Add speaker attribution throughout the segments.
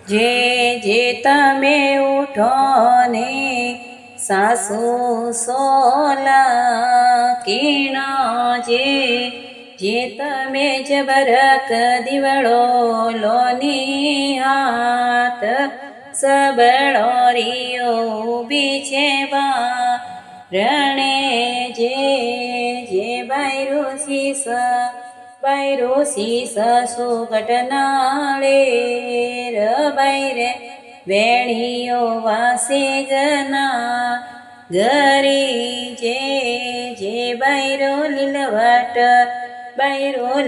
Speaker 1: જે જે તમે ઉઠો ને સાસુ સોલા કીણ જે જે તમે જબરક દીવડો લોની હાથ સબળો રિયો બીછેવા રણે જે જે બૈરો શીસ સુગટ નાળે રબૈરે વેણીઓ વાસે ગના ગરી જે બૈરો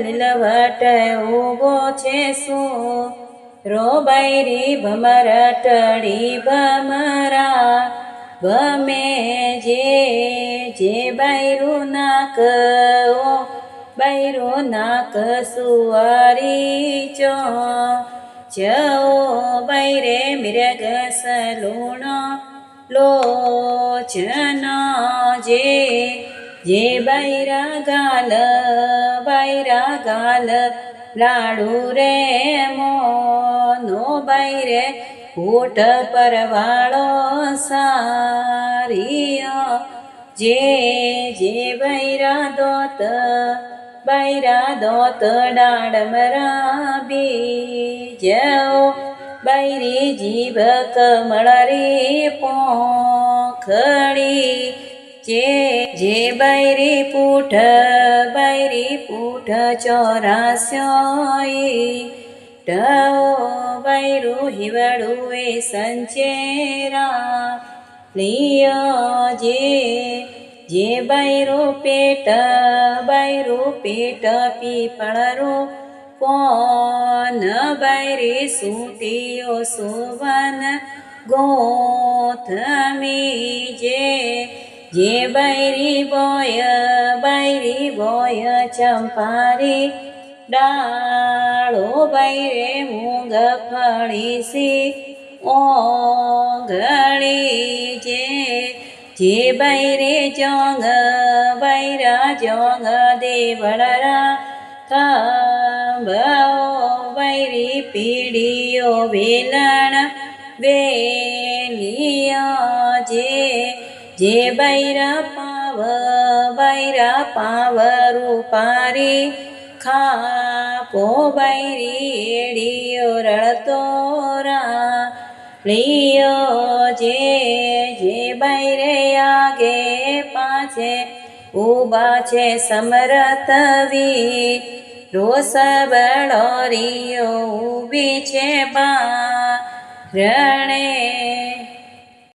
Speaker 1: લીલવટ ઉભો છે શું રો બૈરી ભમરટડી ભમરા ભમે જે બૈરું નાક સુવારી ચો બૈરે મિરગ સલુણ લોચન જે બૈરા ગાલ લાડુ રે મોનો બૈરે ઊટ પરવાળો સારીય જે બૈરા દોત ડાળમરા બીજ બૈરી જીભ કમળ રે પોખડી જે બૈરી પૂઠ ચોરાસ્યોઈ બૈરું હિવડું એ સંચેરા લિયો જે બૈરું પેટ પીપળરું કોન બૈરી સૂટીઓ સુવન ગોથમી જે બૈરી બોય ચંપારી ડાળો બૈરે મૂંગફળી સી ઓગળી જે બૈરે બૈરા જોંગ દેવળરા થંભો બૈરી પીડીઓ વેલણ વેલિયા જે બૈરા પાવ રૂપારી ખાપો બૈરી એડીઓ રળતોરા લિયો જે બૈરે આગે પાછે ઉભા છે સમરતવી રોસ બળો રિયો ઊભી છે બા રણે